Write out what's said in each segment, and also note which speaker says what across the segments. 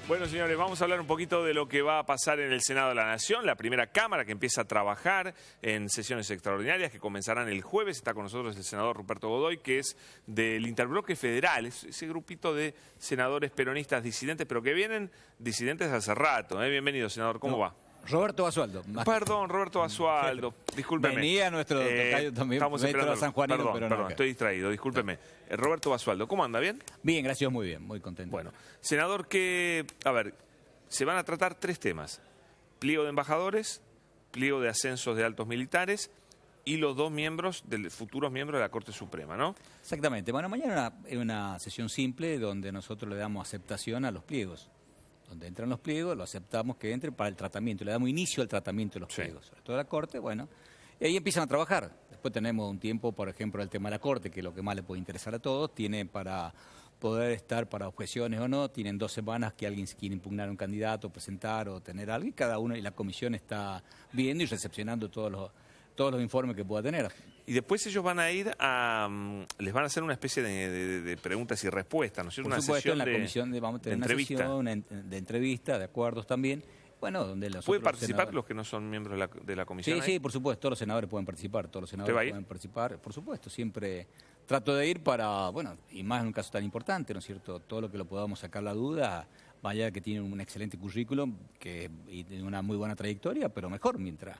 Speaker 1: Bueno, señores, vamos a hablar un poquito de lo que va a pasar en el Senado de la Nación, la primera Cámara que empieza a trabajar en sesiones extraordinarias que comenzarán el jueves. Está con nosotros el senador Ruperto Godoy, que es del Interbloque Federal, es ese grupito de senadores peronistas disidentes, pero que vienen disidentes hace rato. Bienvenido, senador, ¿cómo va?
Speaker 2: Roberto Basualdo.
Speaker 1: Perdón, Roberto Basualdo, discúlpeme.
Speaker 2: Venía nuestro tocayo también,
Speaker 1: estamos esperando.
Speaker 2: San Juanino,
Speaker 1: Perdón,
Speaker 2: no,
Speaker 1: estoy distraído, discúlpeme. Roberto Basualdo, ¿cómo anda? ¿Bien?
Speaker 2: Bien, gracias, muy bien, muy contento.
Speaker 1: Bueno, senador, a ver, se van a tratar tres temas: pliego de embajadores, pliego de ascensos de altos militares y los dos futuros miembros de la Corte Suprema, ¿no?
Speaker 2: Exactamente. Bueno, mañana es una sesión simple donde nosotros le damos aceptación a los pliegos. Donde entran los pliegos, lo aceptamos que entre para el tratamiento, le damos inicio al tratamiento de los pliegos. Sobre todo la Corte, bueno, y ahí empiezan a trabajar. Después tenemos un tiempo, por ejemplo, el tema de la Corte, que es lo que más le puede interesar a todos, tiene para poder estar para objeciones o no, tienen 2 semanas que alguien quiere impugnar a un candidato, presentar o tener algo, y cada uno, y la comisión está viendo y recepcionando todos los informes que pueda tener.
Speaker 1: Y después ellos van a ir les van a hacer una especie de preguntas y respuestas, ¿no es cierto?
Speaker 2: Por supuesto, en la comisión vamos a tener una sesión de entrevista, de acuerdos también. Bueno, donde
Speaker 1: ¿Pueden participar los que no son miembros de la comisión?
Speaker 2: Sí, por supuesto, todos los senadores pueden participar, pueden participar, por supuesto, siempre trato de ir para, bueno, y más en un caso tan importante, ¿no es cierto? Todo lo que lo podamos sacar la duda, vaya que tiene un excelente currículum y tiene una muy buena trayectoria, pero mejor, mientras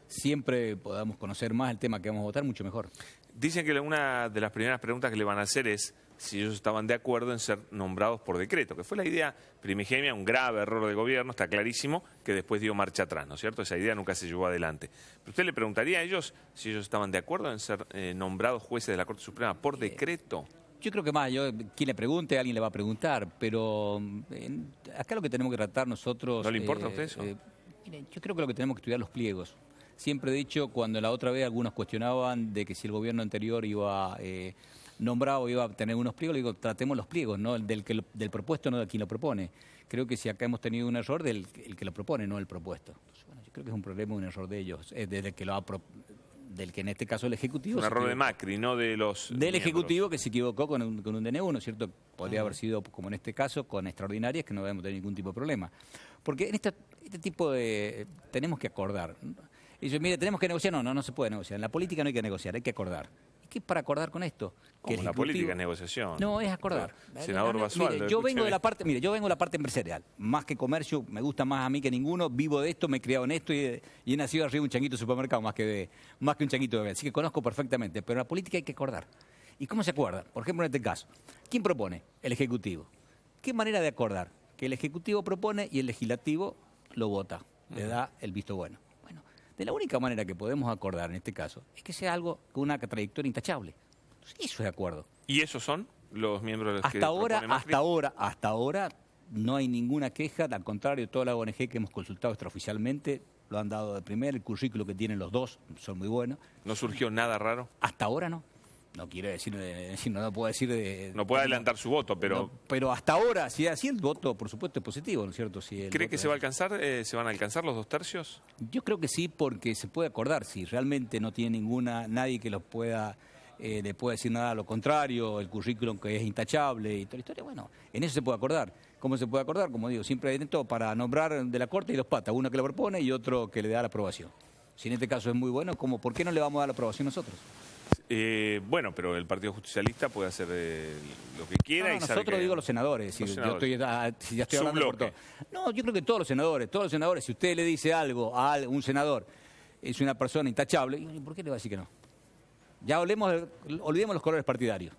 Speaker 2: siempre podamos conocer más el tema que vamos a votar, mucho mejor.
Speaker 1: Dicen que una de las primeras preguntas que le van a hacer es si ellos estaban de acuerdo en ser nombrados por decreto, que fue la idea primigenia, un grave error de gobierno, está clarísimo, que después dio marcha atrás, ¿no es cierto? Esa idea nunca se llevó adelante. Pero usted le preguntaría a ellos si ellos estaban de acuerdo en ser nombrados jueces de la Corte Suprema por decreto.
Speaker 2: Yo creo que más, quien le pregunte, alguien le va a preguntar, pero acá lo que tenemos que tratar nosotros...
Speaker 1: ¿No le importa a usted eso?
Speaker 2: Yo creo que lo que tenemos que estudiar los pliegos. Siempre he dicho, cuando la otra vez algunos cuestionaban de que si el gobierno anterior iba nombrado iba a tener unos pliegos, le digo, tratemos los pliegos, ¿no? Del propuesto, no de quien lo propone. Creo que si acá hemos tenido un error el que lo propone, no el propusto. Entonces, bueno, yo creo que es un problema, un error de ellos, del que en este caso el Ejecutivo...
Speaker 1: Un error de Macri, no de los
Speaker 2: Del
Speaker 1: miembros.
Speaker 2: Ejecutivo que se equivocó con un DNU, ¿no es cierto? Podría haber sido, como en este caso, con extraordinarias, que no debemos tener ningún tipo de problema. Porque en este tipo de... tenemos que acordar. Y dice, mire, tenemos que negociar. No se puede negociar. En la política no hay que negociar, hay que acordar. ¿Y qué es para acordar con esto?
Speaker 1: Que la política es negociación.
Speaker 2: No, es acordar.
Speaker 1: Senador Basualdo.
Speaker 2: Mire, yo vengo de la parte empresarial. Más que comercio, me gusta más a mí que ninguno. Vivo de esto, me he criado en esto y he nacido arriba de un changuito de supermercado más que un changuito de bebé. Así que conozco perfectamente. Pero en la política hay que acordar. ¿Y cómo se acuerda? Por ejemplo, en este caso, ¿quién propone? El Ejecutivo. ¿Qué manera de acordar? Que el Ejecutivo propone y el Legislativo lo vota. Le da el visto bueno. De la única manera que podemos acordar en este caso es que sea algo con una trayectoria intachable. Entonces, eso es acuerdo.
Speaker 1: ¿Y esos son los miembros de los
Speaker 2: Hasta ahora no hay ninguna queja, al contrario, toda la ONG que hemos consultado extraoficialmente lo han dado de primera, el currículo que tienen los dos son muy buenos.
Speaker 1: ¿No surgió nada raro?
Speaker 2: Hasta ahora no. No quiero decir, no puedo decir...
Speaker 1: no puede adelantar su voto, pero...
Speaker 2: No, pero hasta ahora, si así el voto, por supuesto, es positivo, ¿no es cierto?
Speaker 1: ¿Cree que se van a alcanzar los 2 tercios?
Speaker 2: Yo creo que sí, porque se puede acordar. Si realmente no tiene nadie que le pueda decir nada a lo contrario, el currículum que es intachable y toda la historia, bueno, en eso se puede acordar. ¿Cómo se puede acordar? Como digo, siempre hay dentro para nombrar de la Corte y 2 patas, uno que lo propone y otro que le da la aprobación. Si en este caso es muy bueno, ¿por qué no le vamos a dar la aprobación nosotros?
Speaker 1: Bueno, pero el Partido Justicialista puede hacer lo que quiera.
Speaker 2: Nosotros digo los senadores.
Speaker 1: Los senadores.
Speaker 2: Si ya estoy hablando por todo. No, yo creo que todos los senadores, si usted le dice algo a un senador, es una persona intachable, ¿por qué le va a decir que no? Ya olvidemos los colores partidarios.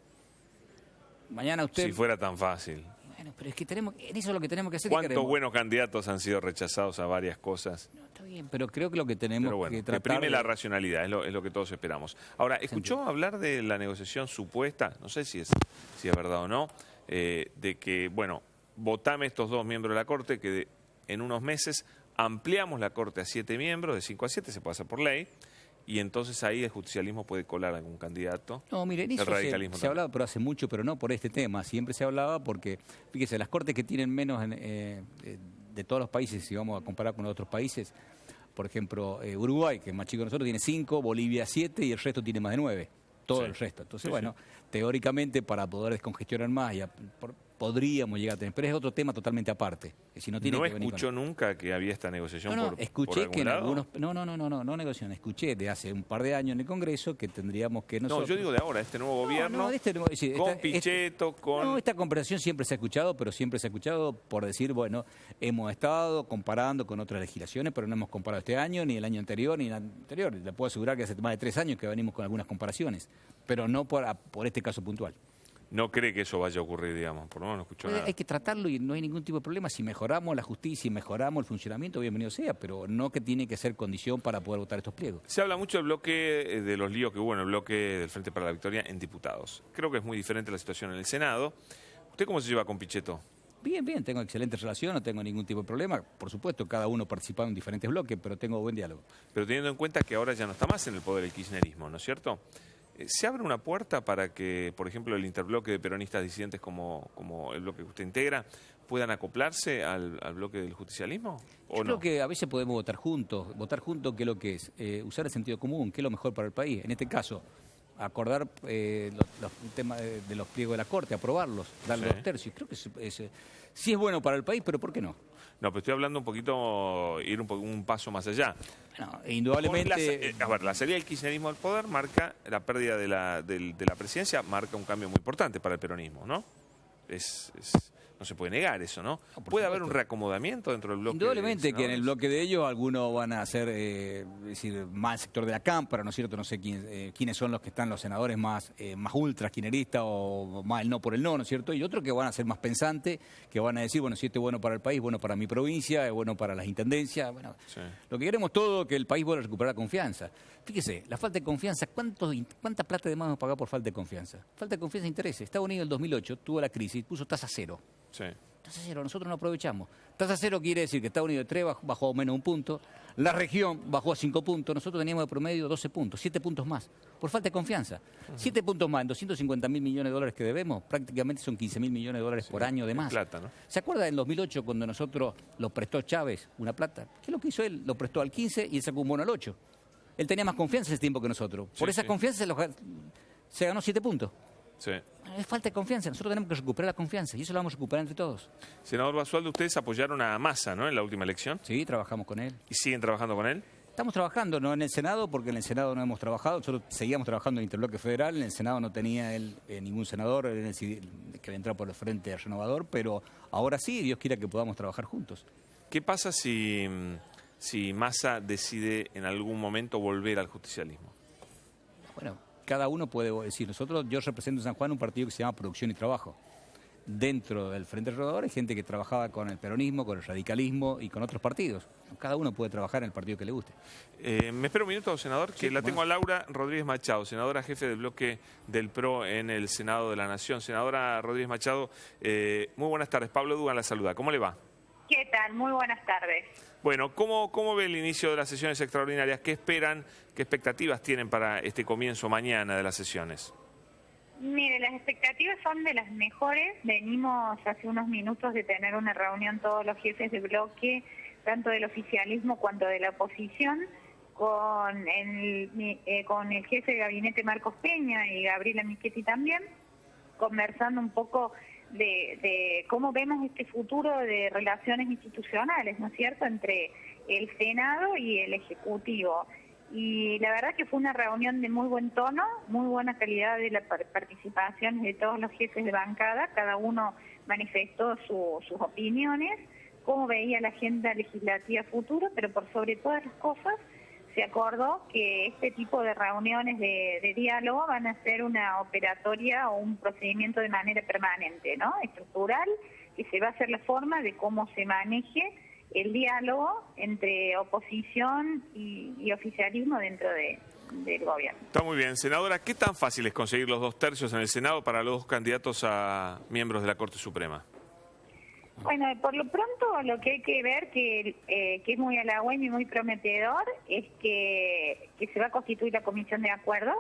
Speaker 2: Mañana usted...
Speaker 1: Si fuera tan fácil.
Speaker 2: Bueno, pero es que eso es lo que tenemos que hacer.
Speaker 1: ¿Cuántos buenos candidatos han sido rechazados a varias cosas?
Speaker 2: No, está bien, pero creo que lo que tenemos que tratar...
Speaker 1: Que prime la racionalidad, es lo que todos esperamos. Ahora, ¿escuchó hablar de la negociación supuesta? No sé si es verdad o no, de que, bueno, votame estos 2 miembros de la Corte, que en unos meses ampliamos la Corte a 7 miembros, de 5 a 7, se puede hacer por ley, y entonces ahí el justicialismo puede colar a algún candidato.
Speaker 2: No, mire, en eso se hablaba, pero hace mucho, pero no por este tema. Siempre se hablaba porque, fíjese, las cortes que tienen menos de todos los países, si vamos a comparar con otros países, por ejemplo, Uruguay, que es más chico que nosotros, tiene 5, Bolivia 7 y el resto tiene más de 9. Todo el resto. Entonces, teóricamente, para poder descongestionar más y podríamos llegar a tener, pero es otro tema totalmente aparte. Que si no tiene
Speaker 1: ¿No
Speaker 2: que venir
Speaker 1: escuchó nunca que había esta negociación
Speaker 2: escuché
Speaker 1: por
Speaker 2: que en
Speaker 1: algún lado?
Speaker 2: algunos... No negociación, escuché de hace un par de años en el Congreso que tendríamos que nosotros...
Speaker 1: No, yo digo de ahora, este nuevo gobierno, con Pichetto, con...
Speaker 2: No, esta conversación siempre se ha escuchado, pero siempre se ha escuchado por decir, bueno, hemos estado comparando con otras legislaciones, pero no hemos comparado este año, ni el año anterior, ni el anterior. Le puedo asegurar que hace más de 3 años que venimos con algunas comparaciones, pero no por este caso puntual.
Speaker 1: No cree que eso vaya a ocurrir, digamos, por lo menos no escuchó nada.
Speaker 2: Hay que tratarlo y no hay ningún tipo de problema. Si mejoramos la justicia y mejoramos el funcionamiento, bienvenido sea, pero no que tiene que ser condición para poder votar estos pliegos.
Speaker 1: Se habla mucho del bloque, de los líos que hubo en el bloque del Frente para la Victoria en diputados. Creo que es muy diferente la situación en el Senado. ¿Usted cómo se lleva con Pichetto?
Speaker 2: Bien, tengo excelente relación, no tengo ningún tipo de problema. Por supuesto, cada uno participa en diferentes bloques, pero tengo buen diálogo.
Speaker 1: Pero teniendo en cuenta que ahora ya no está más en el poder el kirchnerismo, ¿no es cierto? ¿Se abre una puerta para que, por ejemplo, el interbloque de peronistas disidentes como el bloque que usted integra puedan acoplarse al bloque del justicialismo?
Speaker 2: Yo creo que a veces podemos votar juntos, ¿qué es lo que es? Usar el sentido común, ¿qué es lo mejor para el país? En este caso, acordar los temas de los pliegos de la Corte, aprobarlos, darle 2 tercios. Creo que sí es bueno para el país, pero ¿por qué no?
Speaker 1: No, pero estoy hablando un poquito, ir un paso más allá.
Speaker 2: No, indudablemente...
Speaker 1: La salida del kirchnerismo al poder marca, la pérdida de la presidencia marca un cambio muy importante para el peronismo, ¿no? No se puede negar eso, ¿no? ¿Puede haber un reacomodamiento dentro del bloque?
Speaker 2: Indudablemente que en el bloque de ellos algunos van a ser, decir, más sector de la cámpara, ¿no es cierto? No sé quiénes son los que están los senadores más ultras, kirchneristas o más el no por el no, ¿no es cierto? Y otros que van a ser más pensantes, que van a decir, bueno, si esto es bueno para el país, bueno para mi provincia, es bueno para las intendencias. Bueno, sí. Lo que queremos todo es que el país vuelva a recuperar confianza. Fíjese, la falta de confianza, ¿cuánta plata de más hemos pagado por falta de confianza? Falta de confianza e intereses. Estados Unidos en el 2008 tuvo la crisis, puso tasa cero.
Speaker 1: Sí.
Speaker 2: Tasa cero, nosotros no aprovechamos. Tasa cero quiere decir que Estados Unidos de 3 bajó menos 1 punto, la región bajó a 5 puntos, nosotros teníamos de promedio 12 puntos, 7 puntos más, por falta de confianza. 7 puntos más en 250.000 millones de dólares que debemos, prácticamente son 15.000 millones de dólares por año de más.
Speaker 1: Plata, ¿no?
Speaker 2: ¿Se acuerda en 2008 cuando nosotros lo prestó Chávez una plata? ¿Qué es lo que hizo él? Lo prestó al 15 y él sacó un bono al 8. Él tenía más confianza ese tiempo que nosotros. Por esa confianza se ganó 7 puntos.
Speaker 1: Sí.
Speaker 2: Es falta de confianza. Nosotros tenemos que recuperar la confianza y eso lo vamos a recuperar entre todos.
Speaker 1: Senador Basualdo, ustedes apoyaron a Massa, ¿no?, en la última elección.
Speaker 2: Sí, trabajamos con él.
Speaker 1: ¿Y siguen trabajando con él?
Speaker 2: Estamos trabajando, no en el Senado, porque en el Senado no hemos trabajado. Nosotros seguíamos trabajando en el Interbloque Federal. En el Senado no tenía él ningún senador que entrara por el Frente Renovador, pero ahora sí, Dios quiera que podamos trabajar juntos.
Speaker 1: ¿Qué pasa si Massa decide en algún momento volver al justicialismo?
Speaker 2: Bueno, cada uno puede decir, yo represento en San Juan un partido que se llama Producción y Trabajo. Dentro del Frente Renovador hay gente que trabajaba con el peronismo, con el radicalismo y con otros partidos. Cada uno puede trabajar en el partido que le guste.
Speaker 1: Me espero un minuto, senador, que sí, la tengo a Laura Rodríguez Machado, senadora jefe del bloque del PRO en el Senado de la Nación. Senadora Rodríguez Machado, muy buenas tardes. Pablo Dugan la saluda. ¿Cómo le va?
Speaker 3: ¿Qué tal? Muy buenas tardes.
Speaker 1: Bueno, ¿cómo ve el inicio de las sesiones extraordinarias? ¿Qué esperan, qué expectativas tienen para este comienzo mañana de las sesiones?
Speaker 3: Mire, las expectativas son de las mejores. Venimos hace unos minutos de tener una reunión todos los jefes de bloque, tanto del oficialismo cuanto de la oposición, con el jefe de gabinete Marcos Peña y Gabriela Michetti también, conversando un poco de cómo vemos este futuro de relaciones institucionales, ¿no es cierto?, entre el Senado y el Ejecutivo. Y la verdad que fue una reunión de muy buen tono, muy buena calidad de la participación de todos los jefes de bancada, cada uno manifestó sus opiniones, cómo veía la agenda legislativa futura, pero por sobre todas las cosas se acordó que este tipo de reuniones de diálogo van a ser una operatoria o un procedimiento de manera permanente, ¿no?, estructural, que se va a hacer la forma de cómo se maneje el diálogo entre oposición y oficialismo dentro del gobierno.
Speaker 1: Está muy bien. Senadora, ¿qué tan fácil es conseguir los 2 tercios en el Senado para los 2 candidatos a miembros de la Corte Suprema?
Speaker 3: Bueno, por lo pronto lo que hay que ver, que es muy halagüeño y muy prometedor, es que se va a constituir la comisión de acuerdos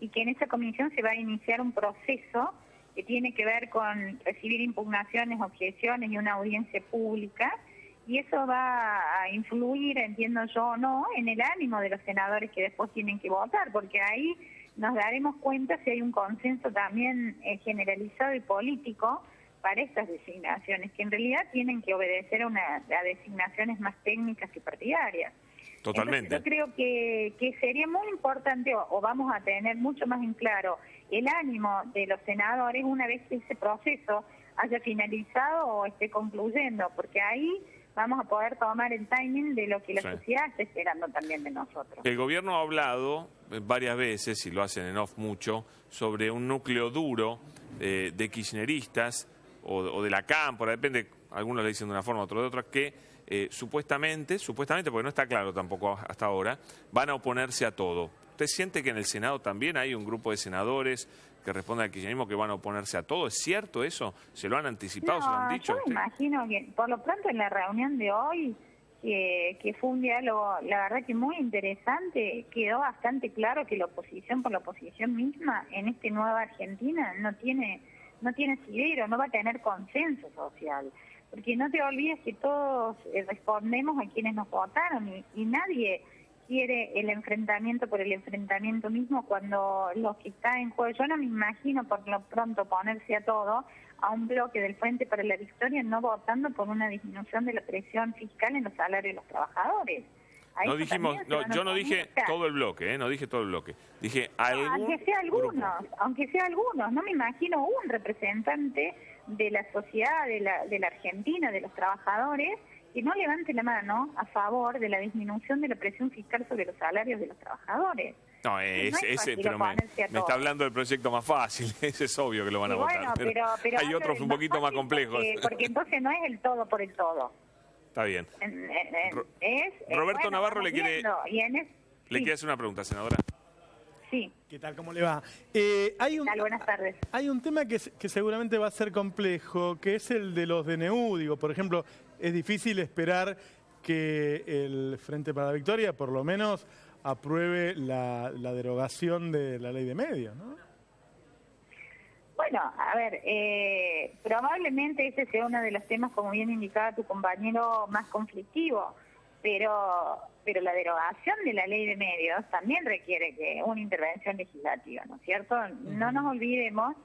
Speaker 3: y que en esa comisión se va a iniciar un proceso que tiene que ver con recibir impugnaciones, objeciones y una audiencia pública, y eso va a influir, entiendo yo o no, en el ánimo de los senadores que después tienen que votar, porque ahí nos daremos cuenta si hay un consenso también generalizado y político para estas designaciones, que en realidad tienen que obedecer a designaciones más técnicas que partidarias.
Speaker 1: Totalmente.
Speaker 3: Entonces, yo creo que sería muy importante, o vamos a tener mucho más en claro el ánimo de los senadores una vez que ese proceso haya finalizado o esté concluyendo, porque ahí vamos a poder tomar el timing de lo que la sociedad está esperando también de nosotros.
Speaker 1: El gobierno ha hablado varias veces, y lo hacen en off mucho, sobre un núcleo duro de kirchneristas o de la cámpora, depende, algunos le dicen de una forma, otros de otra, que supuestamente, porque no está claro tampoco hasta ahora, van a oponerse a todo. ¿Usted siente que en el Senado también hay un grupo de senadores que responden al kirchnerismo que van a oponerse a todo? ¿Es cierto eso? ¿Se lo han anticipado?
Speaker 3: No,
Speaker 1: ¿se lo han dicho?
Speaker 3: Yo me imagino que por lo pronto en la reunión de hoy, que fue un diálogo, la verdad que muy interesante, quedó bastante claro que la oposición por la oposición misma en este nueva Argentina no tiene asidero, no va a tener consenso social. Porque no te olvides que todos respondemos a quienes nos votaron y nadie quiere el enfrentamiento por el enfrentamiento mismo cuando lo que está en juego. Yo no me imagino por lo pronto ponerse a todo a un bloque del Frente para la Victoria no votando por una disminución de la presión fiscal en los salarios de los trabajadores.
Speaker 1: No dijimos, yo no dije todo el bloque, no dije todo el bloque. Dije
Speaker 3: aunque sea algunos, no me imagino un representante de la sociedad, de la Argentina, de los trabajadores, que no levante la mano a favor de la disminución de la presión fiscal sobre los salarios de los trabajadores.
Speaker 1: No, pero me está hablando del proyecto más fácil, ese es obvio que lo van a votar. Pero hay otros un poquito más complejos.
Speaker 3: Porque entonces no es el todo por el todo.
Speaker 1: Está bien. Roberto Navarro le quiere hacer una pregunta, senadora.
Speaker 4: Sí. ¿Qué tal? ¿Cómo le va?
Speaker 3: Buenas tardes.
Speaker 4: Hay un tema que seguramente va a ser complejo, que es el de los DNU. Digo, por ejemplo, es difícil esperar que el Frente para la Victoria, por lo menos, apruebe la derogación de la ley de medios, ¿no?
Speaker 3: Bueno, a ver, probablemente ese sea uno de los temas, como bien indicaba tu compañero, más conflictivo, pero la derogación de la ley de medios también requiere una intervención legislativa, ¿no es cierto? No nos olvidemos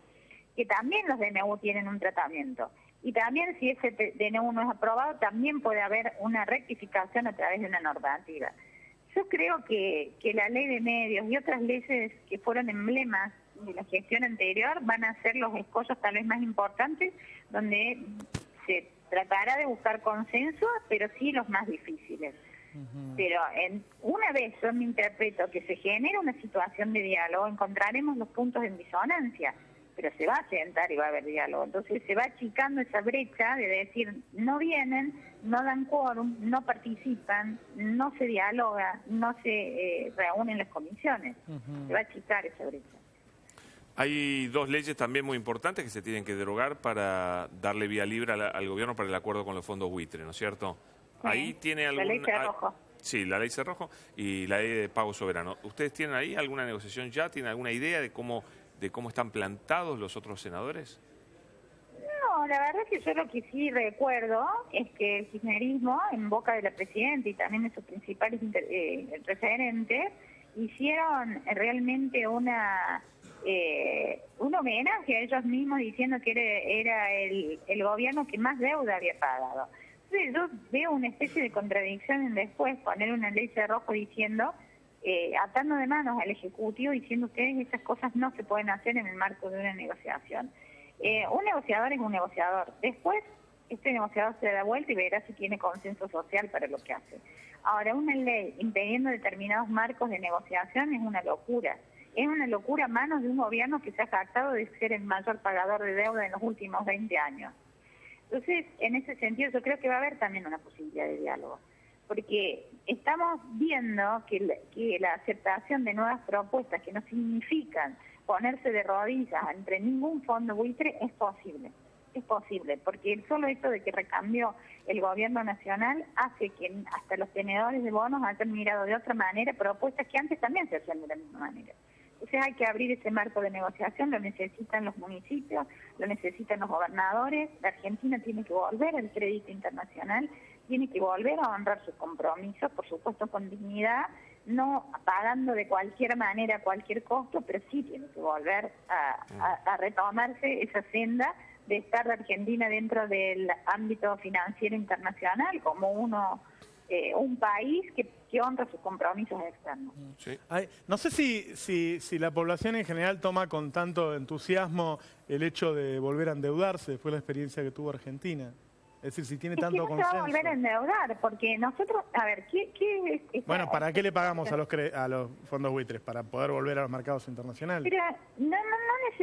Speaker 3: que también los DNU tienen un tratamiento. Y también si ese DNU no es aprobado, también puede haber una rectificación a través de una normativa. Yo creo que la ley de medios y otras leyes que fueron emblemas de la gestión anterior van a ser los escollos tal vez más importantes, donde se tratará de buscar consenso, pero sí los más difíciles. Pero una vez yo me interpreto que se genera una situación de diálogo, encontraremos los puntos en disonancia, pero se va a sentar y va a haber diálogo. Entonces se va achicando esa brecha de decir, no vienen, no dan quórum, no participan, no se dialoga, no se reúnen las comisiones. Se va a achicar esa brecha.
Speaker 1: Hay dos leyes también muy importantes que se tienen que derogar para darle vía libre al gobierno para el acuerdo con los fondos buitre, ¿no es cierto?
Speaker 3: Sí,
Speaker 1: ahí tiene
Speaker 3: la ley Cerrojo.
Speaker 1: Sí, la ley Cerrojo y la ley de pago soberano. ¿Ustedes tienen ahí alguna negociación ya? ¿Tienen alguna idea de cómo están plantados los otros senadores?
Speaker 3: No, la verdad es que yo lo que sí recuerdo es que el kirchnerismo, en boca de la presidenta y también de sus principales referentes, hicieron realmente un homenaje a ellos mismos diciendo que era el gobierno que más deuda había pagado. Entonces yo veo una especie de contradicción en después poner una ley Cerrojo diciendo, atando de manos al Ejecutivo, diciendo ustedes estas cosas no se pueden hacer en el marco de una negociación. Un negociador es un negociador. Después este negociador se da vuelta y verá si tiene consenso social para lo que hace. Ahora, una ley impidiendo determinados marcos de negociación es una locura. Es una locura a manos de un gobierno que se ha jactado de ser el mayor pagador de deuda en los últimos 20 años. Entonces, en ese sentido, yo creo que va a haber también una posibilidad de diálogo, porque estamos viendo que la aceptación de nuevas propuestas que no significan ponerse de rodillas ante ningún fondo buitre es posible. Es posible, porque el solo hecho de que recambió el gobierno nacional hace que hasta los tenedores de bonos hayan mirado de otra manera propuestas que antes también se hacían de la misma manera. Entonces hay que abrir ese marco de negociación, lo necesitan los municipios, lo necesitan los gobernadores, la Argentina tiene que volver al crédito internacional, tiene que volver a honrar sus compromisos, por supuesto con dignidad, no pagando de cualquier manera cualquier costo, pero sí tiene que volver a retomarse esa senda de estar de Argentina dentro del ámbito financiero internacional como un país que honra sus compromisos externos.
Speaker 1: Sí.
Speaker 4: No sé si la población en general toma con tanto entusiasmo el hecho de volver a endeudarse después de la experiencia que tuvo Argentina. Es decir, si tiene
Speaker 3: Es que
Speaker 4: tanto
Speaker 3: no se va a volver a
Speaker 4: consenso.
Speaker 3: endeudar, porque nosotros, a ver, ¿qué es?
Speaker 4: Bueno, ¿para qué le pagamos a los fondos buitres? ¿Para poder volver a los mercados internacionales?
Speaker 3: Pero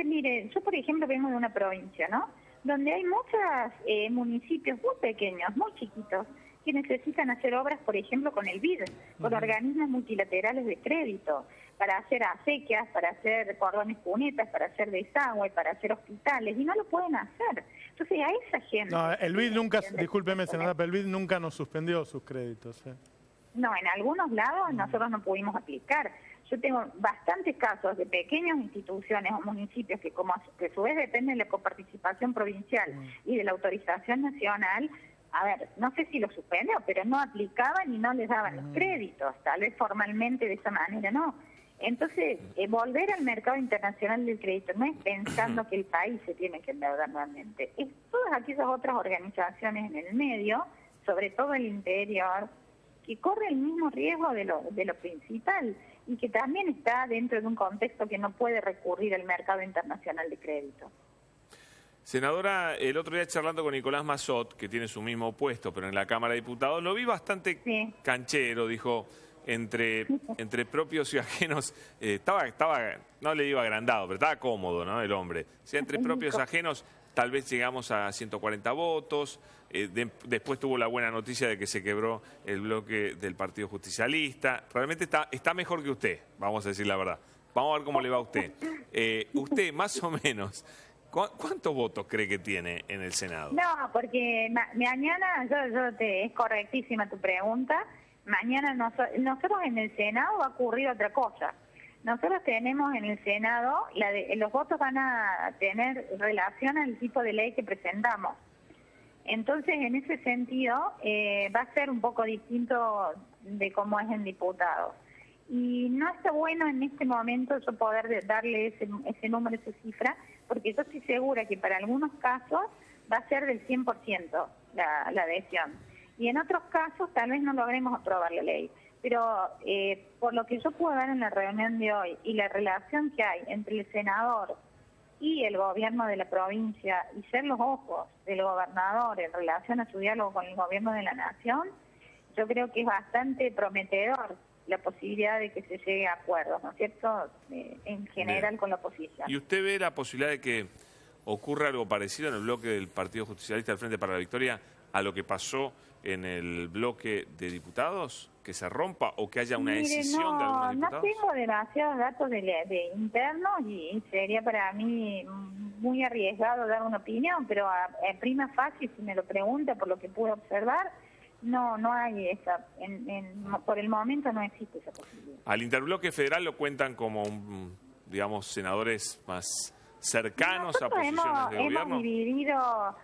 Speaker 3: mire, yo por ejemplo vengo de una provincia, ¿no? Donde hay muchos municipios muy pequeños, muy chiquitos, que necesitan hacer obras, por ejemplo, con el BID, con organismos multilaterales de crédito, para hacer acequias, para hacer cordones cunetas, para hacer desagüe, para hacer hospitales, y no lo pueden hacer. Entonces, a esa gente...
Speaker 4: No, el BID nunca, discúlpeme, senadora, pero el BID nunca nos suspendió sus créditos.
Speaker 3: No, en algunos lados nosotros no pudimos aplicar. Yo tengo bastantes casos de pequeñas instituciones o municipios que que a su vez dependen de la coparticipación provincial y de la autorización nacional. A ver, no sé si lo suspendió, pero no aplicaban y no les daban los créditos, tal vez formalmente de esa manera no. Entonces, volver al mercado internacional del crédito no es pensando que el país se tiene que endeudar nuevamente, es todas aquellas otras organizaciones en el medio, sobre todo el interior, que corre el mismo riesgo de lo principal y que también está dentro de un contexto que no puede recurrir al mercado internacional de crédito.
Speaker 1: Senadora, el otro día charlando con Nicolás Massot, que tiene su mismo puesto, pero en la Cámara de Diputados, lo vi bastante canchero, dijo, entre propios y ajenos. No le digo agrandado, pero estaba cómodo, ¿no? El hombre. O sea, entre propios y ajenos, tal vez llegamos a 140 votos. Después tuvo la buena noticia de que se quebró el bloque del Partido Justicialista. Realmente está mejor que usted, vamos a decir la verdad. Vamos a ver cómo le va a usted. Usted, más o menos, ¿cuántos votos cree que tiene en el Senado?
Speaker 3: No, porque mañana, es correctísima tu pregunta, mañana nosotros en el Senado va a ocurrir otra cosa. Nosotros tenemos en el Senado, los votos van a tener relación al tipo de ley que presentamos. Entonces, en ese sentido, va a ser un poco distinto de cómo es en diputados. Y no está bueno en este momento yo poder darle ese número, esa cifra, porque yo estoy segura que para algunos casos va a ser del 100% la adhesión. Y en otros casos tal vez no logremos aprobar la ley. Pero por lo que yo puedo ver en la reunión de hoy y la relación que hay entre el senador y el gobierno de la provincia y ser los ojos del gobernador en relación a su diálogo con el gobierno de la nación, yo creo que es bastante prometedor la posibilidad de que se llegue a acuerdos, ¿no es cierto?, en general. Bien. Con la oposición.
Speaker 1: ¿Y usted ve la posibilidad de que ocurra algo parecido en el bloque del Partido Justicialista del Frente para la Victoria a lo que pasó en el bloque de diputados? ¿Que se rompa o que haya una decisión de algunos diputados?
Speaker 3: No tengo demasiados datos de internos y sería para mí muy arriesgado dar una opinión, pero en prima facie, si me lo pregunta por lo que pude observar, no hay esa, por el momento no existe esa posibilidad.
Speaker 1: Al interbloque federal lo cuentan como, digamos, senadores más cercanos a posiciones de gobierno.
Speaker 3: Hemos dividido,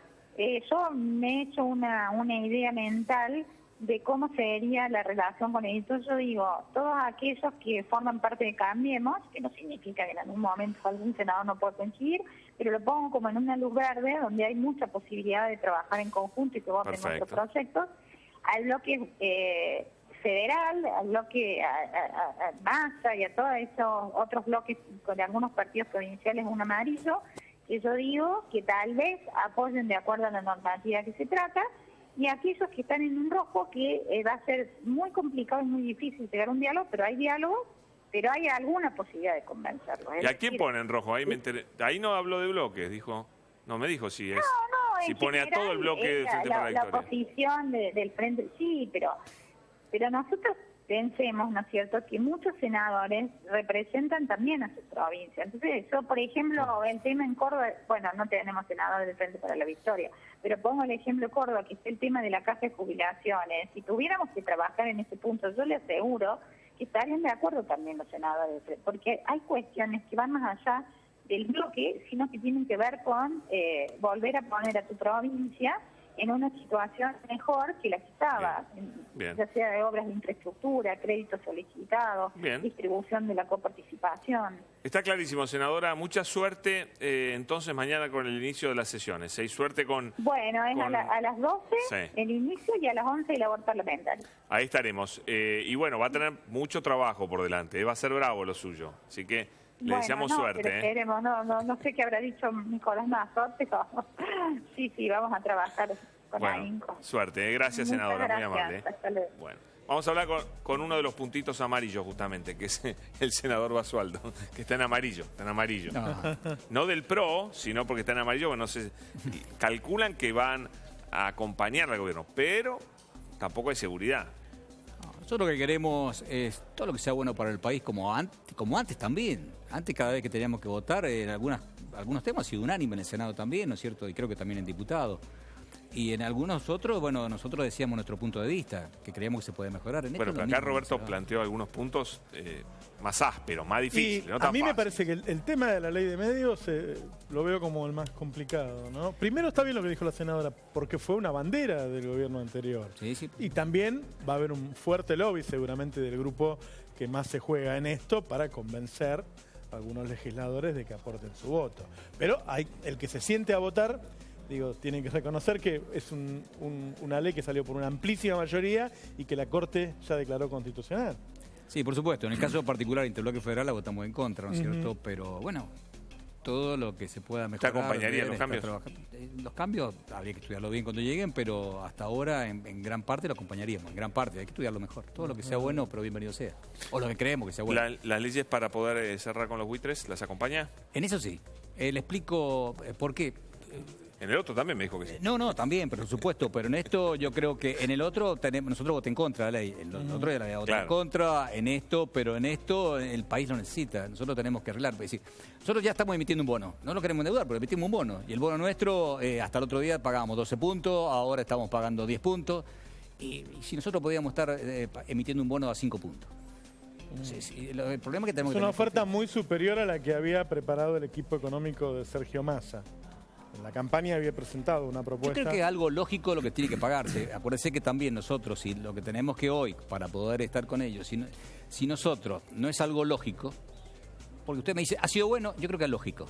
Speaker 3: yo me he hecho una idea mental de cómo sería la relación con él. Entonces yo digo, todos aquellos que forman parte de Cambiemos, que no significa que en algún momento algún senador no pueda coincidir, pero lo pongo como en una luz verde donde hay mucha posibilidad de trabajar en conjunto y que voten nuestros proyectos, al bloque federal, al bloque a Massa y a todos esos otros bloques con algunos partidos provinciales, un amarillo, que yo digo que tal vez apoyen de acuerdo a la normativa que se trata, y aquellos que están en un rojo, que va a ser muy complicado y muy difícil llegar a un diálogo, pero hay diálogo, pero hay alguna posibilidad de convencerlos.
Speaker 1: ¿Y a quién pone en rojo? Ahí, ahí no habló de bloques, dijo. No me dijo si es. Si pone
Speaker 3: general,
Speaker 1: a todo el bloque del Frente para la Victoria.
Speaker 3: La oposición del Frente, sí, pero nosotros pensemos, ¿no es cierto?, que muchos senadores representan también a su provincia. Entonces, yo, por ejemplo, el tema en Córdoba, bueno, no tenemos senadores del Frente para la Victoria, pero pongo el ejemplo de Córdoba, que es el tema de la caja de jubilaciones. Si tuviéramos que trabajar en ese punto, yo le aseguro que estarían de acuerdo también los senadores, porque hay cuestiones que van más allá del bloque, sino que tienen que ver con volver a poner a tu provincia en una situación mejor que la que estaba,
Speaker 1: Bien.
Speaker 3: ya sea de obras de infraestructura, crédito solicitado,
Speaker 1: Bien.
Speaker 3: distribución de la coparticipación.
Speaker 1: Está clarísimo, senadora. Mucha suerte entonces mañana con el inicio de las sesiones. ¿Eh? Y suerte con...
Speaker 3: Bueno, es
Speaker 1: con-
Speaker 3: a las 12
Speaker 1: Sí.
Speaker 3: el inicio y a las 11 el labor parlamentaria.
Speaker 1: Ahí estaremos. Y bueno, va a tener mucho trabajo por delante. Va a ser bravo lo suyo. Así que le deseamos
Speaker 3: no,
Speaker 1: suerte.
Speaker 3: Pero esperemos, no sé qué habrá dicho Nicolás Mazor, pero sí, vamos a trabajar con
Speaker 1: Bueno,
Speaker 3: ahínco.
Speaker 1: suerte. Gracias,
Speaker 3: Muchas
Speaker 1: senadora. Muy
Speaker 3: gracias.
Speaker 1: amable.
Speaker 3: Hasta luego.
Speaker 1: Bueno, vamos a hablar con uno de los puntitos amarillos, justamente, que es el senador Basualdo, que está en amarillo. Está en amarillo. No del PRO, sino porque está en amarillo. Bueno, no sé, calculan que van a acompañar al gobierno, pero tampoco hay seguridad.
Speaker 2: Nosotros lo que queremos es todo lo que sea bueno para el país, como antes también. Antes, cada vez que teníamos que votar, en algunos temas ha sido unánime en el Senado también, ¿no es cierto? Y creo que también en diputados. Y en algunos otros, bueno, nosotros decíamos nuestro punto de vista, que creíamos que se puede mejorar. En
Speaker 1: Bueno,
Speaker 2: esto
Speaker 1: pero
Speaker 2: es lo
Speaker 1: acá
Speaker 2: mismo,
Speaker 1: Roberto
Speaker 2: ¿no?
Speaker 1: planteó algunos puntos más ásperos, más
Speaker 4: Y
Speaker 1: difíciles, no
Speaker 4: a
Speaker 1: tan
Speaker 4: mí me
Speaker 1: fáciles.
Speaker 4: parece que el tema de la ley de medios lo veo como el más complicado, ¿no? Primero está bien lo que dijo la senadora, porque fue una bandera del gobierno anterior.
Speaker 2: Sí, sí.
Speaker 4: Y también va a haber un fuerte lobby seguramente del grupo que más se juega en esto para convencer a algunos legisladores de que aporten su voto. Pero el que se siente a votar, digo, tiene que reconocer que es una ley que salió por una amplísima mayoría y que la Corte ya declaró constitucional.
Speaker 2: Sí, por supuesto. En el caso particular, Interbloque Federal la votamos en contra, ¿no es cierto? Pero bueno, todo lo que se pueda mejorar.
Speaker 1: acompañaría
Speaker 2: bien,
Speaker 1: los cambios?
Speaker 2: Los cambios habría que estudiarlo bien cuando lleguen, pero hasta ahora en gran parte lo acompañaríamos. En gran parte, hay que estudiarlo mejor. Todo lo que sea bueno, pero bienvenido sea. O lo que creemos que sea bueno.
Speaker 1: Las leyes para poder cerrar con los buitres, ¿las acompaña?
Speaker 2: En eso sí. Le explico por qué.
Speaker 1: En el otro también me dijo que sí.
Speaker 2: No, también, por supuesto, pero en esto yo creo que en el otro nosotros voté en contra de la ley, el otro ya la había votado en
Speaker 1: Claro.
Speaker 2: contra, en esto, pero en esto el país lo necesita, nosotros tenemos que arreglar, es decir, nosotros ya estamos emitiendo un bono, no lo queremos endeudar, pero emitimos un bono, y el bono nuestro, hasta el otro día pagábamos 12 puntos, ahora estamos pagando 10 puntos, y si nosotros podíamos estar emitiendo un bono a 5 puntos. El problema es que tenemos
Speaker 4: Es
Speaker 2: que
Speaker 4: una
Speaker 2: tener
Speaker 4: oferta muy superior a la que había preparado el equipo económico de Sergio Massa. En la campaña había presentado una
Speaker 2: Yo
Speaker 4: propuesta.
Speaker 2: creo que es algo lógico lo que tiene que pagarse. Acuérdense que también nosotros, si lo que tenemos que hoy para poder estar con ellos, si nosotros no es algo lógico, porque usted me dice, ha sido bueno, yo creo que es lógico.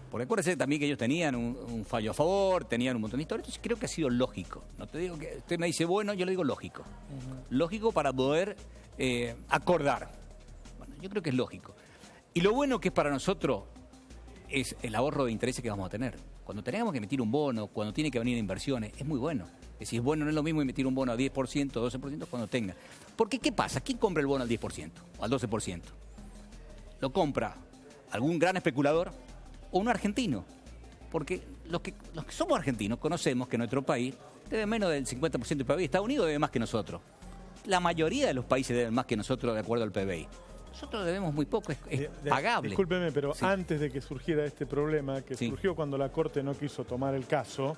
Speaker 2: Porque acuérdense también que ellos tenían un fallo a favor, tenían un montón de historias, entonces creo que ha sido lógico. No te digo que usted me dice bueno, yo le digo lógico. Lógico para poder acordar. Bueno, yo creo que es lógico. Y lo bueno que es para nosotros es el ahorro de intereses que vamos a tener. Cuando tenemos que emitir un bono, cuando tiene que venir inversiones, es muy bueno. Es decir, bueno, no es lo mismo emitir un bono a 10%, 12% cuando tenga. Porque, ¿qué pasa? ¿Quién compra el bono al 10% o al 12%? Lo compra algún gran especulador o un argentino. Porque los que somos argentinos conocemos que nuestro país debe menos del 50% del PBI. Estados Unidos debe más que nosotros. La mayoría de los países deben más que nosotros de acuerdo al PBI. Nosotros debemos muy poco, es pagable.
Speaker 4: Discúlpeme, pero
Speaker 2: Sí.
Speaker 4: antes de que surgiera este problema, que
Speaker 2: Sí.
Speaker 4: surgió cuando la Corte no quiso tomar el caso,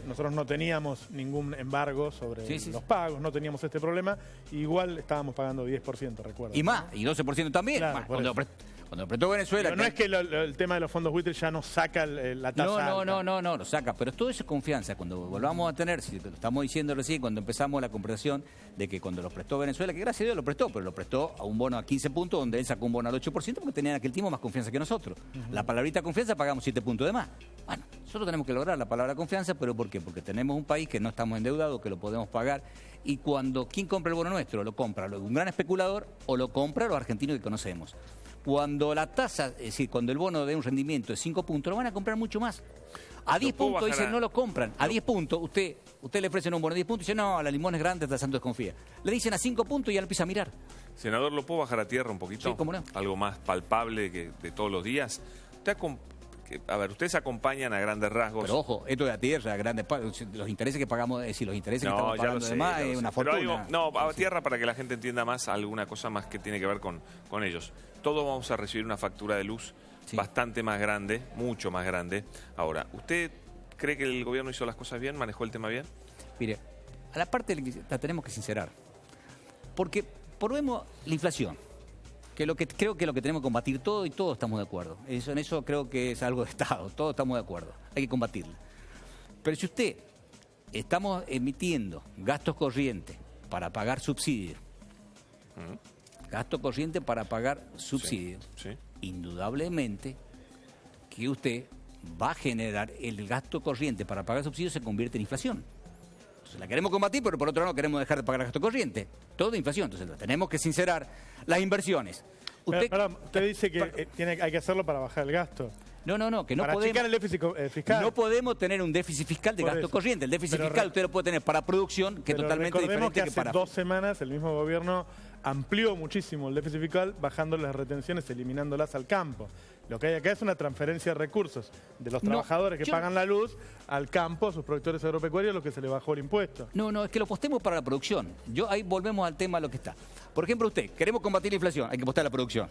Speaker 4: nosotros no teníamos ningún embargo sobre
Speaker 2: Sí, sí,
Speaker 4: los
Speaker 2: sí.
Speaker 4: pagos, no teníamos este problema, igual estábamos pagando 10%, recuerdo.
Speaker 2: Y más, y 12% también.
Speaker 4: Claro,
Speaker 2: Más,
Speaker 4: por
Speaker 2: cuando,
Speaker 4: eso.
Speaker 2: cuando apretó Venezuela...
Speaker 4: Pero no es que el tema de los fondos buitres ya nos saca la tasa alta.
Speaker 2: No, lo saca. Pero todo eso es confianza. Cuando volvamos a tener, si lo estamos diciendo recién, cuando empezamos la conversación de que cuando lo prestó Venezuela, que gracias a Dios lo prestó, pero lo prestó a un bono a 15 puntos, donde él sacó un bono al 8%, porque tenía en aquel tiempo más confianza que nosotros. La palabrita confianza pagamos 7 puntos de más. Bueno, nosotros tenemos que lograr la palabra confianza, pero ¿por qué? Porque tenemos un país que no estamos endeudados, que lo podemos pagar. Y ¿quién compra el bono nuestro? Lo compra un gran especulador o lo compra los argentinos que conocemos. Cuando la tasa, es decir, cuando el bono dé un rendimiento de 5 puntos, lo van a comprar mucho más. A 10
Speaker 1: puedo
Speaker 2: puntos
Speaker 1: bajar
Speaker 2: dicen,
Speaker 1: a-
Speaker 2: no lo compran. A 10 puntos, usted le ofrecen un bono de 10 puntos y dice, no, la limón es grande, hasta Santo desconfía. Le dicen a 5 puntos y ya lo empieza a mirar.
Speaker 1: Senador, ¿lo puedo bajar a tierra un poquito?
Speaker 2: Sí, cómo no.
Speaker 1: Algo más palpable de todos los días. Ustedes acompañan a grandes rasgos.
Speaker 2: Pero ojo, esto de la tierra, los intereses que pagamos, es decir, los intereses que estamos
Speaker 1: ya
Speaker 2: pagando
Speaker 1: lo sé,
Speaker 2: de más
Speaker 1: ya lo
Speaker 2: es
Speaker 1: sé.
Speaker 2: una
Speaker 1: Pero
Speaker 2: fortuna.
Speaker 1: a tierra para que la gente entienda más alguna cosa más que tiene que ver con ellos. Todos vamos a recibir una factura de luz
Speaker 2: Sí.
Speaker 1: bastante más grande, mucho más grande. Ahora, ¿usted cree que el gobierno hizo las cosas bien, manejó el tema bien?
Speaker 2: Mire, a la parte la tenemos que sincerar. Porque probemos la inflación, creo que es lo que tenemos que combatir todo y todos estamos de acuerdo. En eso creo que es algo de Estado, todos estamos de acuerdo. Hay que combatirla. Pero si usted estamos emitiendo gastos corrientes para pagar subsidios. Gasto corriente para pagar subsidios.
Speaker 1: Sí.
Speaker 2: Indudablemente que usted va a generar el gasto corriente para pagar subsidios, se convierte en inflación. Entonces la queremos combatir, pero por otro lado no queremos dejar de pagar gasto corriente. Todo inflación. Entonces tenemos que sincerar las inversiones.
Speaker 4: Usted dice que hay que hacerlo para bajar el gasto.
Speaker 2: No, que no
Speaker 4: para
Speaker 2: podemos.
Speaker 4: achicar el déficit fiscal.
Speaker 2: No podemos tener un déficit fiscal de gasto corriente. El déficit fiscal usted lo puede tener para producción, que es totalmente diferente que para.
Speaker 4: Hace 2 semanas el mismo gobierno amplió muchísimo el déficit fiscal, bajando las retenciones, eliminándolas al campo. Lo que hay acá es una transferencia de recursos de los trabajadores que pagan la luz al campo, a sus productores agropecuarios, los que se les bajó el impuesto.
Speaker 2: No, es que lo apostemos para la producción. Ahí volvemos al tema de lo que está. Por ejemplo, queremos combatir la inflación, hay que apostar a la producción.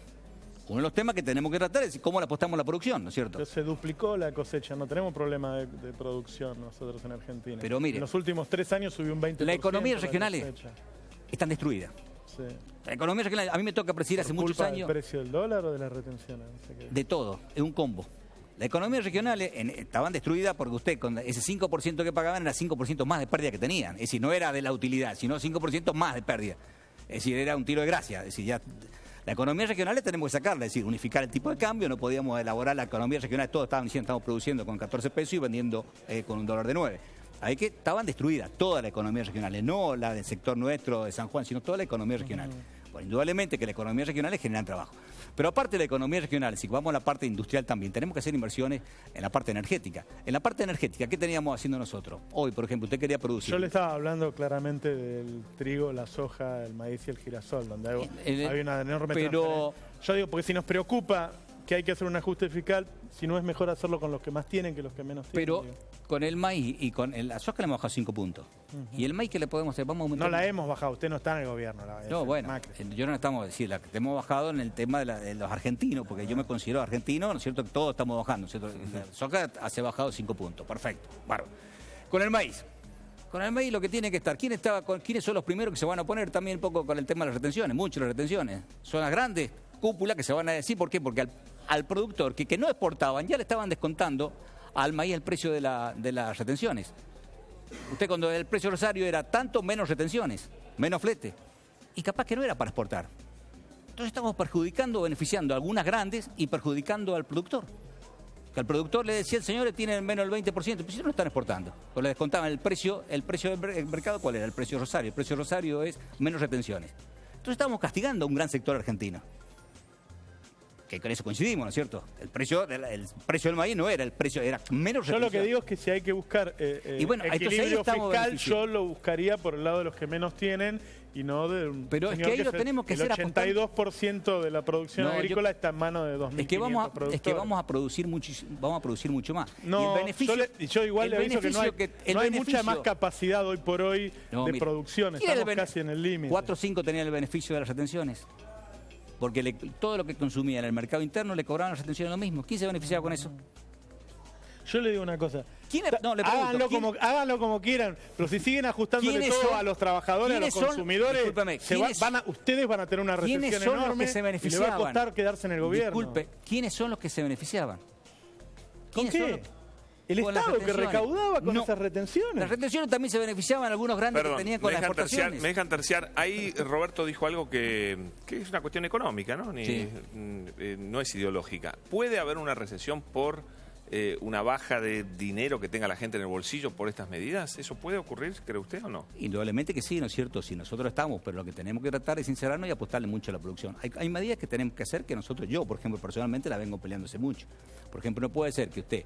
Speaker 2: Uno de los temas que tenemos que tratar es cómo le apostamos a la producción, ¿no es cierto?
Speaker 4: Se duplicó la cosecha, no tenemos problema de producción nosotros en Argentina.
Speaker 2: Pero mire,
Speaker 4: en los últimos 3 años subió un 20%.
Speaker 2: Las economías regionales están destruidas.
Speaker 4: Sí.
Speaker 2: La economía regional, a mí me toca presidir hace muchos años.
Speaker 4: ¿Del precio del dólar o de las retenciones? No sé qué.
Speaker 2: De todo, es un combo. Las economías regionales estaban destruidas porque usted con ese 5% que pagaban era 5% más de pérdida que tenían. Es decir, no era de la utilidad, sino 5% más de pérdida. Es decir, era un tiro de gracia. Es decir, ya la economía regional tenemos que sacarla, es decir, unificar el tipo de cambio. No podíamos elaborar la economía regional, todos estaban diciendo estamos produciendo con 14 pesos y vendiendo con $1 de 9. Ahí que estaban destruidas toda la economía regional, no la del sector nuestro de San Juan, sino toda la economía regional. Bueno, indudablemente que la economía regional generan trabajo. Pero aparte de la economía regional, si vamos a la parte industrial también, tenemos que hacer inversiones en la parte energética. En la parte energética, ¿qué teníamos haciendo nosotros? Hoy, por ejemplo, usted quería producir.
Speaker 4: Yo le estaba hablando claramente del trigo, la soja, el maíz y el girasol, donde hay una enorme transferencia. Yo digo, porque si nos preocupa que hay que hacer un ajuste fiscal, si no es mejor hacerlo con los que más tienen que los que menos tienen.
Speaker 2: Pero con el maíz y con la soja le hemos bajado 5 puntos. Y el maíz que le podemos hacer, vamos a aumentar.
Speaker 4: No la hemos bajado, usted no está en el gobierno.
Speaker 2: No, bueno, yo no estamos, decir, la que hemos bajado en el tema de los argentinos, porque yo me considero argentino, ¿no es cierto? Que todos estamos bajando, ¿no es cierto? La soja se ha bajado 5 puntos, perfecto, bárbaro. Con el maíz lo que tiene que estar, ¿quiénes son los primeros que se van a poner también un poco con el tema de las retenciones? Muchas las retenciones. Son las grandes cúpulas que se van a decir, ¿por qué? Porque al productor que no exportaban ya le estaban descontando al maíz el precio de las retenciones. Usted cuando el precio rosario era tanto, menos retenciones, menos flete. Y capaz que no era para exportar. Entonces estamos perjudicando, beneficiando a algunas grandes y perjudicando al productor. Que al productor le decía, el señor tiene menos del 20%, pero si no lo están exportando. O le descontaban el precio del mercado, ¿cuál era? El precio rosario. El precio rosario es menos retenciones. Entonces estamos castigando a un gran sector argentino. Que con eso coincidimos, ¿no es cierto? El precio del maíz no era el precio, era menos retención.
Speaker 4: Yo lo que digo es que si hay que buscar equilibrio fiscal, yo lo buscaría por el lado de los que menos tienen y no de un
Speaker 2: pero es que ahí lo tenemos que hacer.
Speaker 4: El 82% de la producción agrícola está en manos de 2.500 productores.
Speaker 2: Es que vamos a producir mucho más.
Speaker 4: No, yo igual le aviso que no hay mucha más capacidad hoy por hoy de producción. Estamos casi en el límite.
Speaker 2: 4 o 5 tenían el beneficio de las retenciones. Porque todo lo que consumía en el mercado interno le cobraban las retenciones lo mismo. ¿Quién se beneficiaba con eso?
Speaker 4: Yo le digo una cosa.
Speaker 2: Háganlo
Speaker 4: como quieran, pero si siguen ajustándole todo a los trabajadores, a los consumidores, ustedes van a tener una recesión enorme y le va a costar quedarse en el gobierno.
Speaker 2: Disculpe, ¿quiénes son los que se beneficiaban?
Speaker 4: ¿Con qué? El Estado que recaudaba con esas retenciones.
Speaker 2: Las retenciones también se beneficiaban algunos grandes que tenían con las exportaciones.
Speaker 1: Me dejan terciar. Ahí Roberto dijo algo que es una cuestión económica, ¿no? No es ideológica. ¿Puede haber una recesión por una baja de dinero que tenga la gente en el bolsillo por estas medidas? ¿Eso puede ocurrir, cree usted, o no?
Speaker 2: Indudablemente que sí, ¿no es cierto? Si nosotros estamos, pero lo que tenemos que tratar es sincerarnos y apostarle mucho a la producción. Hay medidas que tenemos que hacer que yo, por ejemplo, personalmente la vengo peleando hace mucho. Por ejemplo, no puede ser que usted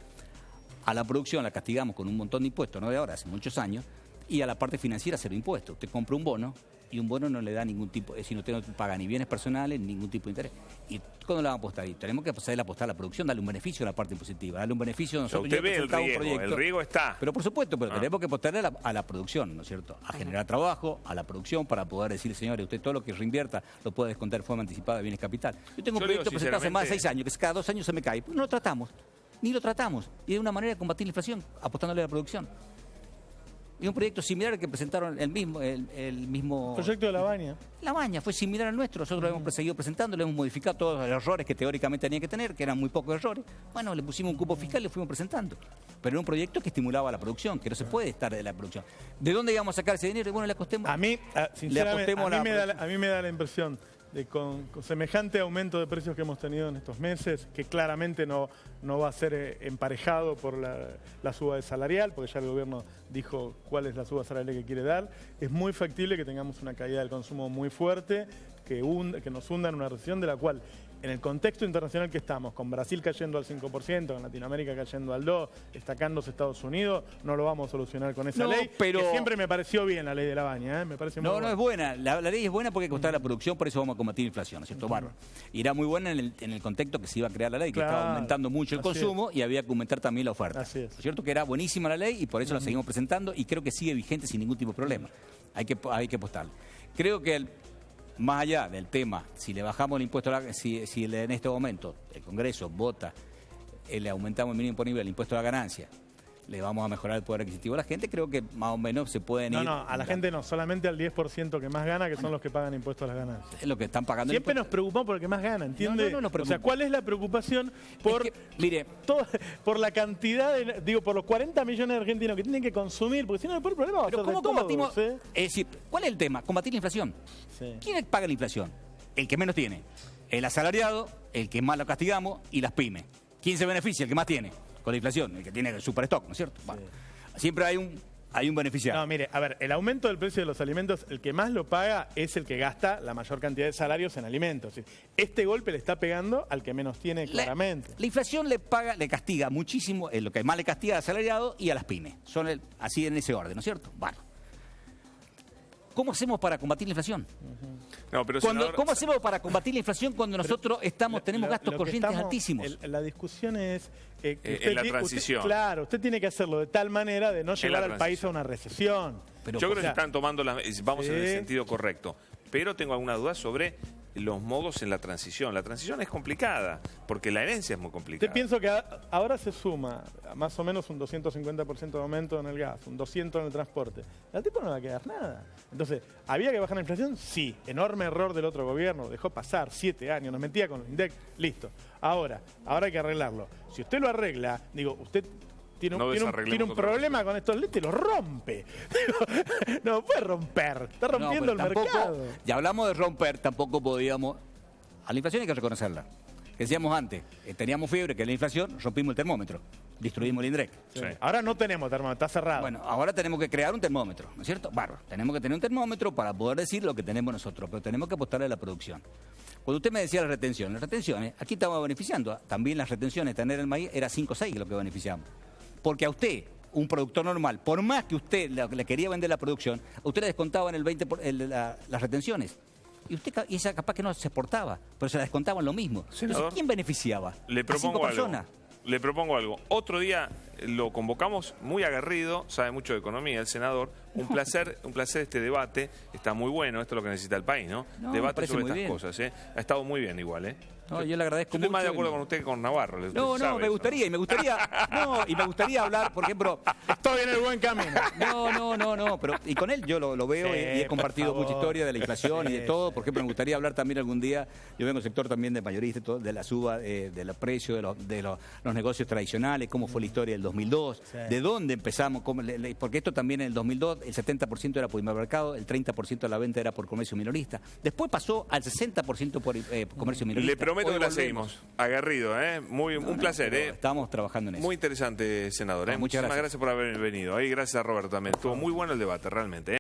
Speaker 2: a la producción la castigamos con un montón de impuestos, no de ahora, hace muchos años, y a la parte financiera cero impuestos. Usted compra un bono y un bono no le da ningún tipo, es decir, usted no paga ni bienes personales, ni ningún tipo de interés. ¿Y cuándo le vamos a apostar? Y tenemos que apostar a la producción, darle un beneficio a la parte impositiva, darle un beneficio a nosotros.
Speaker 1: Usted ve el riesgo está.
Speaker 2: Pero por supuesto, tenemos que apostarle a la producción, ¿no es cierto? A generar trabajo, a la producción, para poder decirle, señores, usted todo lo que reinvierta lo puede descontar de forma anticipada de bienes capital. Yo tengo un proyecto presentado hace más de 6 años, que cada 2 años se me cae. No lo tratamos. Ni lo tratamos. Y es una manera de combatir la inflación, apostándole a la producción. Y un proyecto similar al que presentaron el mismo
Speaker 4: Proyecto de La Baña.
Speaker 2: La Baña fue similar al nuestro, nosotros lo hemos seguido presentando, le hemos modificado todos los errores que teóricamente tenía que tener, que eran muy pocos errores. Bueno, le pusimos un cupo fiscal y lo fuimos presentando. Pero era un proyecto que estimulaba la producción, que no se puede estar de la producción. ¿De dónde íbamos a sacar ese dinero? Y bueno, le acostemos.
Speaker 4: A mí, sinceramente, a mí me da la impresión de con semejante aumento de precios que hemos tenido en estos meses, que claramente no va a ser emparejado por la suba salarial, porque ya el gobierno dijo cuál es la suba salarial que quiere dar, es muy factible que tengamos una caída del consumo muy fuerte, que nos hunda en una recesión de la cual, en el contexto internacional que estamos, con Brasil cayendo al 5%, con Latinoamérica cayendo al 2%, destacándose Estados Unidos, no lo vamos a solucionar con esa ley,
Speaker 2: pero
Speaker 4: que siempre me pareció bien la ley de La Baña, me parece muy buena.
Speaker 2: No es buena, la ley es buena porque hay que costar la producción, por eso vamos a combatir la inflación, ¿no es cierto? Bárbaro. Y era muy buena en el contexto que se iba a crear la ley, que estaba aumentando mucho el consumo y había que aumentar también la oferta.
Speaker 4: Así es.
Speaker 2: ¿No es cierto? Que era buenísima la ley y por eso la seguimos presentando y creo que sigue vigente sin ningún tipo de problema. Hay que apostarle. Creo que más allá del tema, si le bajamos el impuesto, si en este momento el Congreso vota, le aumentamos el mínimo imponible, el impuesto a la ganancia, le vamos a mejorar el poder adquisitivo a la gente, creo que más o menos se pueden ir...
Speaker 4: No, a la gente no, solamente al 10% que más gana, que son los que pagan impuestos a las ganancias.
Speaker 2: Es lo que están pagando.
Speaker 4: Siempre nos preocupamos por el que más gana, ¿entiende?
Speaker 2: No,
Speaker 4: o sea, ¿cuál es la preocupación por,
Speaker 2: mire,
Speaker 4: por la cantidad, por los 40 millones de argentinos que tienen que consumir? Porque si no, después el problema va a ser
Speaker 2: ¿cómo
Speaker 4: de todos,
Speaker 2: combatimos? Es decir, ¿cuál es el tema? Combatir la inflación.
Speaker 4: Sí.
Speaker 2: ¿Quién paga la inflación? El que menos tiene. El asalariado, el que más lo castigamos, y las pymes. ¿Quién se beneficia? El que más tiene con la inflación, el que tiene el superstock, ¿no es cierto? Bueno, siempre hay un beneficiario.
Speaker 4: No, mire, a ver, el aumento del precio de los alimentos, el que más lo paga es el que gasta la mayor cantidad de salarios en alimentos. Este golpe le está pegando al que menos tiene, claramente.
Speaker 2: La inflación le castiga muchísimo, lo que más le castiga al asalariado y a las pymes. Son así en ese orden, ¿no es cierto? Bueno. ¿Cómo hacemos para combatir la inflación?
Speaker 1: No, pero
Speaker 2: ¿Cómo hacemos para combatir la inflación cuando nosotros tenemos gastos corrientes altísimos?
Speaker 4: La discusión es...
Speaker 1: en la transición.
Speaker 4: Usted tiene que hacerlo de tal manera de no llevar al país a una recesión.
Speaker 1: Yo creo que están tomando vamos en el sentido correcto. Pero tengo alguna duda sobre los modos en la transición. La transición es complicada, porque la herencia es muy complicada.
Speaker 4: Yo pienso que ahora se suma más o menos un 250% de aumento en el gas, un 200% en el transporte. Al tipo no le va a quedar nada. Entonces, ¿había que bajar la inflación? Sí. Enorme error del otro gobierno. Dejó pasar 7 años, nos metía con el INDEC. Listo. Ahora hay que arreglarlo. Si usted lo arregla, usted... Tiene un problema con estos lentes y los rompe. No puede romper. Está rompiendo el mercado.
Speaker 2: Ya hablamos de romper, tampoco podíamos... A la inflación hay que reconocerla. Decíamos antes, teníamos fiebre, que es la inflación, rompimos el termómetro. Destruimos el INDREC.
Speaker 4: Sí. Ahora no tenemos termómetro, está cerrado.
Speaker 2: Bueno, ahora tenemos que crear un termómetro, ¿no es cierto? Bárbaro. Tenemos que tener un termómetro para poder decir lo que tenemos nosotros, pero tenemos que apostarle a la producción. Cuando usted me decía las retenciones, aquí estamos beneficiando. También las retenciones, tener el maíz, era 5 o 6 lo que beneficiamos. Porque a usted, un productor normal, por más que usted le quería vender la producción, a usted le descontaban el 20% las retenciones. Y esa capaz que no se exportaba, pero se la descontaban lo mismo. Entonces, ¿quién beneficiaba?
Speaker 1: Le propongo algo. Otro día lo convocamos muy aguerrido, sabe mucho de economía, el senador. Un placer este debate. Está muy bueno, esto es lo que necesita el país, ¿no? Debate sobre estas cosas, ¿eh? Ha estado muy bien igual, ¿eh?
Speaker 2: No, yo le agradezco mucho.
Speaker 1: Estoy más de acuerdo con usted que con Navarro.
Speaker 2: Me gustaría hablar, por ejemplo...
Speaker 4: Estoy en el buen camino.
Speaker 2: No, pero y con él yo lo veo y he compartido mucha historia de la inflación y de todo. Por ejemplo, me gustaría hablar también algún día, yo vengo del sector también de mayorista, de la suba del precio de los negocios tradicionales, cómo fue la historia del 2002, de dónde empezamos, porque esto también en el 2002, el 70% era por hipermercado, el 30% de la venta era por comercio minorista. Después pasó al 60% por comercio minorista.
Speaker 1: Le prometo que la seguimos. Aguerrido, ¿eh? Un placer, ¿eh?
Speaker 2: Estamos trabajando en eso.
Speaker 1: Muy interesante, senador, ¿eh?
Speaker 2: Muchas
Speaker 1: gracias por haber venido. Y gracias a Roberto también. Estuvo muy bueno el debate, realmente, ¿eh?